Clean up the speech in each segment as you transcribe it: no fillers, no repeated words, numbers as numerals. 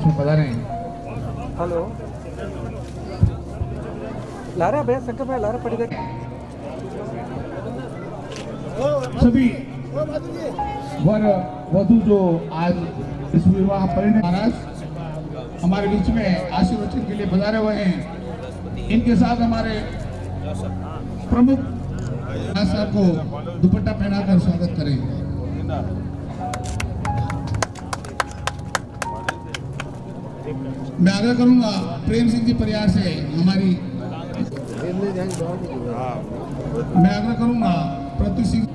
मंच में पधारे हैं। हेलो लारा भैया शंकर भाई लारा पड़ी सभी वर वधु जो आज इस विवाह परिणय महाराज हमारे बीच में आशीर्वचन के लिए पधारे हुए हैं, इनके साथ हमारे प्रमुख साहब को दुपट्टा पहनाकर स्वागत करें। मैं आग्रह करूंगा प्रेम सिंह जी परिवार से हमारी मैं आग्रह करूंगा प्रति सिंह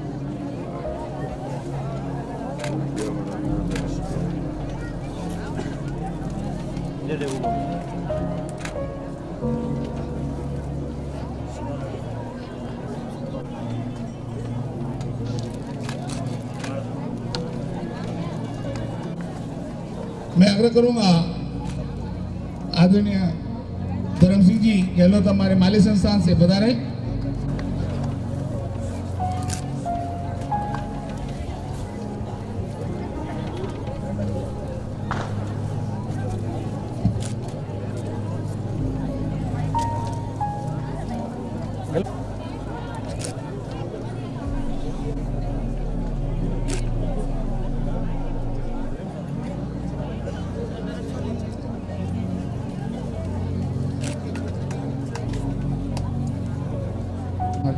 मैं आग्रह करूंगा आदरणीय धर्म सिंह जी गहलोत हमारे माली संस्थान से पधारे।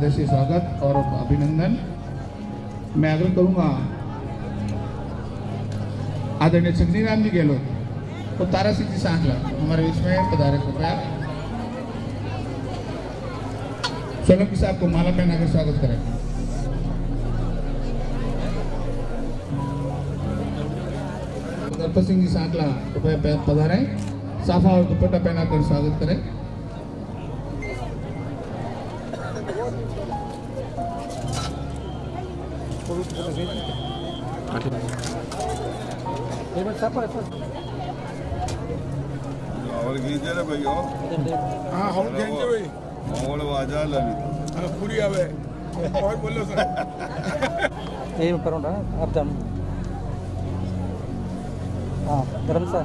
हृदय स्वागत और अभिनंदन। मैं आग्रह करूंगा आदरणीय चंद्रीराम जी गहलोत तो तारा सिंह जी सांगला हमारे बीच में पधारे। कृपया सोलंकी साहब को माला पहनाकर स्वागत करें। दर्पण सिंह जी सांगला कृपया पधारे, साफा और दुपट्टा पहनाकर स्वागत करें। और खींचे रे भैया हाँ हम खींचे भाई और आवाजा लगी पूरी आवे और बोलो सर ये करो ना आप जान। हाँ धर्म सा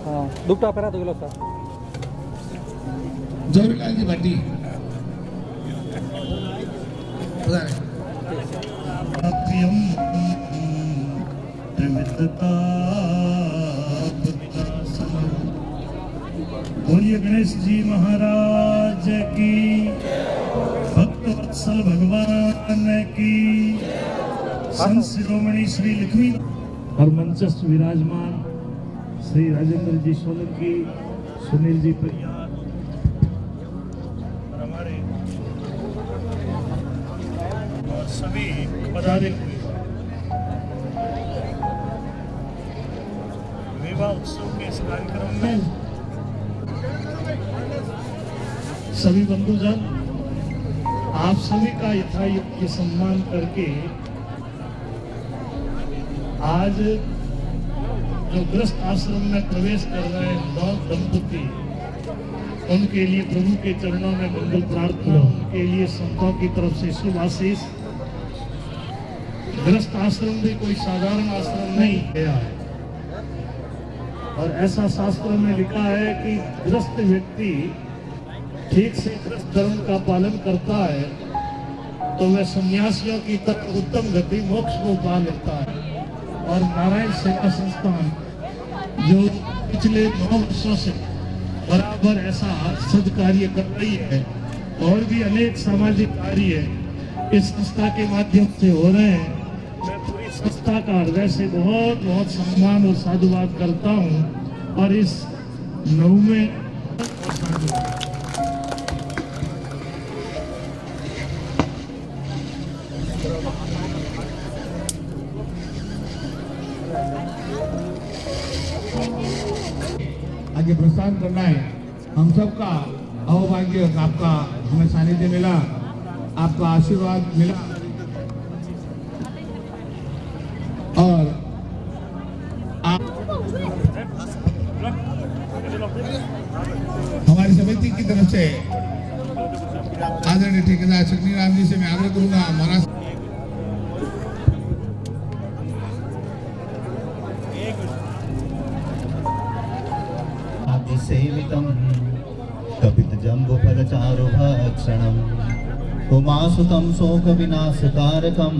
हाँ दुपट्टा पहना दो सर। जवाहरलाल जी भाटी बोलिए गणेश जी महाराज की, भक्त वत्सल भगवान की, संत शिरोमणि श्री लक्ष्मी और मंचस्थ विराजमान श्री राजेंद्र जी सोलंकी, सुनील जी परियार और हमारे और सभी पधारे हुए विवाह उत्सव के इस कार्यक्रम में सभी बंधुजन आप सभी का यथायोग्य सम्मान करके आज जो ग्रस्त आश्रम में प्रवेश कर रहे हैं नौ दंपति, उनके लिए प्रभु के चरणों में मंगल प्रार्थना, उनके लिए संतों की तरफ से शुभ आशीष। ग्रस्त आश्रम भी कोई साधारण आश्रम नहीं गया है और ऐसा शास्त्रों में लिखा है कि ग्रस्त व्यक्ति ठीक से ग्रस्त धर्म का पालन करता है तो वह सन्यासियों की तरह उत्तम गति मोक्ष को पा लेता है। और नारायण सेवा संस्थान जो पिछले 9 वर्षों से बराबर ऐसा सद कार्य कर रही है और भी अनेक सामाजिक कार्य इस संस्था के माध्यम से हो रहे हैं। मैं पूरी संस्था का हृदय से बहुत बहुत सम्मान और साधुवाद करता हूँ और इस 9वें आगे प्रस्थान करना है। हम सबका अहोभाग्य आपका हमें सानिध्य मिला, आपका आशीर्वाद मिला और आप हमारी समिति की तरफ से आदरणीय ठेकेदार चंद्रीराम जी से मैं आग्रह करूंगा महाराज सेवितं कपितजम्बुफलचारुभक्षणम् उमासुतं शोकविनाशकारकं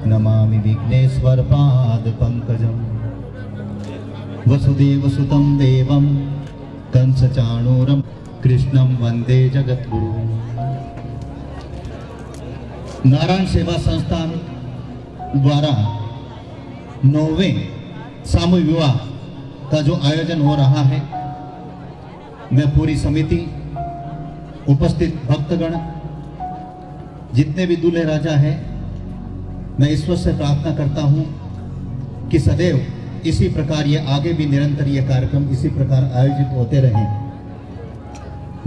नमामि विघ्नेश्वरपादपङ्कजम् वसुदेवसुतं देवं कंसचाणूरं कृष्णं वंदे जगद्गुरु। नारायण सेवा संस्थान द्वारा 9वें सामूहिक विवाह का जो आयोजन हो रहा है, मैं पूरी समिति, उपस्थित भक्तगण, जितने भी दूल्हे राजा हैं, मैं ईश्वर से प्रार्थना करता हूं कि सदैव इसी प्रकार ये आगे भी निरंतर ये कार्यक्रम इसी प्रकार आयोजित होते रहें।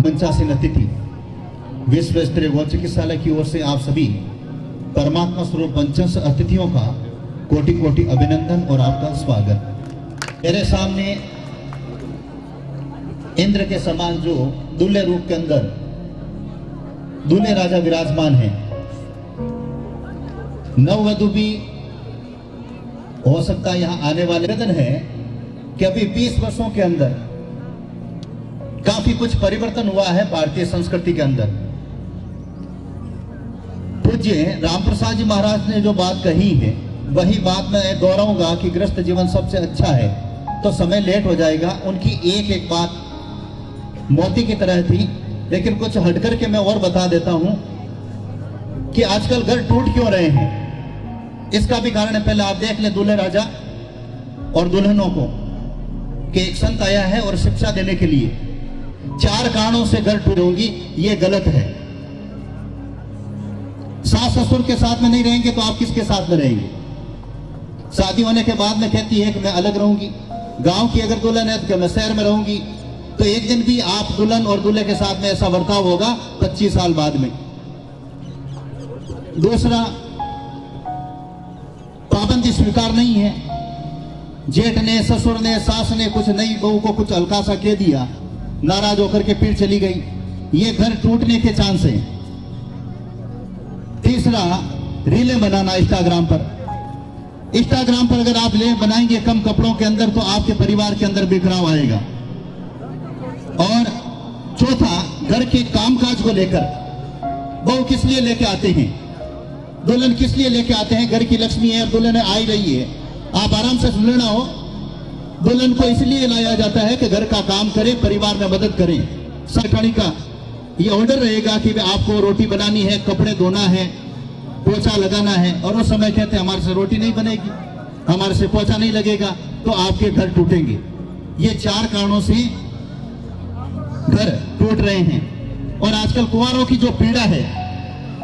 मंचासीन अतिथि विश्व स्तरीय गौ चिकित्सालय की ओर से आप सभी परमात्मा स्वरूप पंचंश अतिथियों का कोटि कोटि अभिनंदन और आपका स्वागत। मेरे सामने इंद्र के समान जो दूल्हे रूप के अंदर दूल्हे राजा विराजमान हैं, नववधु भी हो सकता है यहाँ आने वाले निवेदन है कि अभी 20 वर्षों के अंदर काफी कुछ परिवर्तन हुआ है भारतीय संस्कृति के अंदर। पूज्य रामप्रसाद जी महाराज ने जो बात कही है, वही बात मैं दोहराऊंगा कि गृहस्थ जीवन सबसे अच्छा है। तो समय लेट हो जाएगा, उनकी एक एक बात मोती की तरह थी, लेकिन कुछ हटकर के मैं और बता देता हूं कि आजकल घर टूट क्यों रहे हैं। इसका भी कारण है, पहले आप देख ले दूल्हे राजा और दुल्हनों को कि एक संत आया है और शिक्षा देने के लिए 4 कारणों से घर टूट होंगी, ये गलत है। सास ससुर के साथ में नहीं रहेंगे तो आप किसके साथ में रहेंगे। शादी होने के बाद में कहती है कि मैं अलग रहूंगी, गांव की अगर दुल्हन है तो मैं शहर में रहूंगी, तो एक दिन भी आप दुल्हन और दूल्हे के साथ में ऐसा बर्ताव होगा 25 साल बाद में। दूसरा, पाबंदी स्वीकार नहीं है। जेठ ने, ससुर ने, सास ने कुछ नई बहू को कुछ हल्का सा कह दिया, नाराज होकर के फिर चली गई, ये घर टूटने के चांस है। तीसरा, रीलें बनाना इंस्टाग्राम पर अगर आप रीलें बनाएंगे कम कपड़ों के अंदर तो आपके परिवार के अंदर बिखराव आएगा। और चौथा, घर के कामकाज को लेकर बहू किस लिए लेके आते हैं, दुल्हन किस लिए लेके आते हैं। घर की लक्ष्मी है, दुल्हन आ ही रही है, आप आराम से सुन लेना हो। दुल्हन को इसलिए लाया जाता है कि घर का काम करे, परिवार में मदद करें। सरकारी का ये ऑर्डर रहेगा कि आपको रोटी बनानी है, कपड़े धोना है, पोछा लगाना है, और उस समय कहते हैं हमारे से रोटी नहीं बनेगी, हमारे से पोछा नहीं लगेगा, तो आपके घर टूटेंगे। ये 4 कारणों से घर टूट रहे हैं। और आजकल कुंवारों की जो पीड़ा है,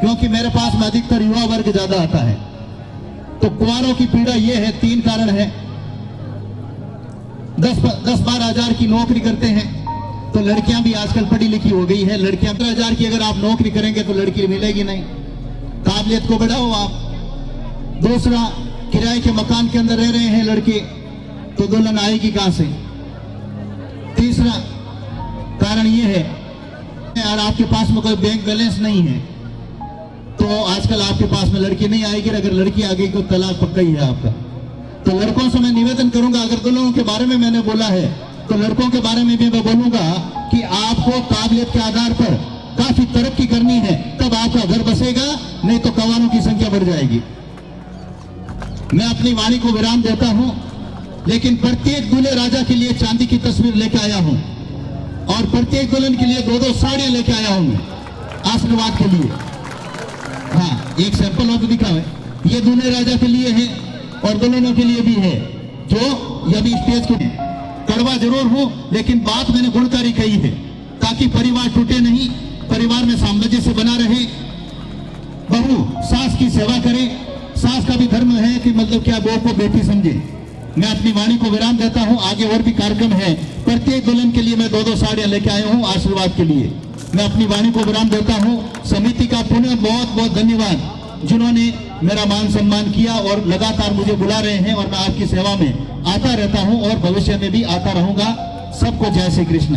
क्योंकि मेरे पास में अधिकतर युवा वर्ग ज्यादा आता है, तो कुंवारों की पीड़ा ये है, 3 कारण है। 10-12 हजार की नौकरी करते हैं तो लड़कियां भी आजकल पढ़ी लिखी हो गई है। लड़कियां 15 हजार की अगर आप नौकरी करेंगे तो लड़की मिलेगी नहीं। काबिलियत को बढ़ाओ आप। दूसरा, किराए के मकान के अंदर रह रहे हैं लड़के, तो दुल्हन आएगी कहां से। तीसरा कारण ये है, और आपके पास में कोई बैंक बैलेंस नहीं है तो आजकल आपके पास में लड़की नहीं आएगी। अगर लड़की आ गई तो तलाक पक्का ही है आपका। तो लड़कों से मैं निवेदन करूंगा, अगर दुल्हनों के बारे में मैंने बोला है तो लड़कों के बारे में भी मैं बोलूंगा कि आपको काबिलियत के आधार पर काफी तरक्की करनी है, तब आपका घर बसेगा, नहीं तो कवारों की संख्या बढ़ जाएगी। मैं अपनी वाणी को विराम देता हूं, लेकिन प्रत्येक दूल्हे राजा के लिए चांदी की तस्वीर लेके आया हूं और प्रत्येक दुल्हन के लिए 2-2 साड़ियां लेके आया हूं आशीर्वाद के लिए। हाँ, एक सैंपल और दिखावे, ये दूल्हे राजा के लिए है और दुल्हनों के लिए भी है, जो यदि स्टेज को कड़वा जरूर हो, लेकिन बात मैंने गुणकारी कही है, ताकि परिवार टूटे नहीं, परिवार में सामंजस्य बना रहे। बहू सास की सेवा करे, सास का भी धर्म है कि मतलब क्या बहू को बेटी समझे। मैं अपनी वाणी को विराम देता हूं, आगे और भी कार्यक्रम है। प्रत्येक दुल्हन के लिए मैं 2-2 साड़ियां लेके आया हूं आशीर्वाद के लिए। मैं अपनी वाणी को विराम देता हूं। समिति का पुनः बहुत बहुत धन्यवाद, जिन्होंने मेरा मान सम्मान किया और लगातार मुझे बुला रहे हैं, और मैं आपकी सेवा में आता रहता हूं और भविष्य में भी आता रहूंगा। सबको जय श्री कृष्ण।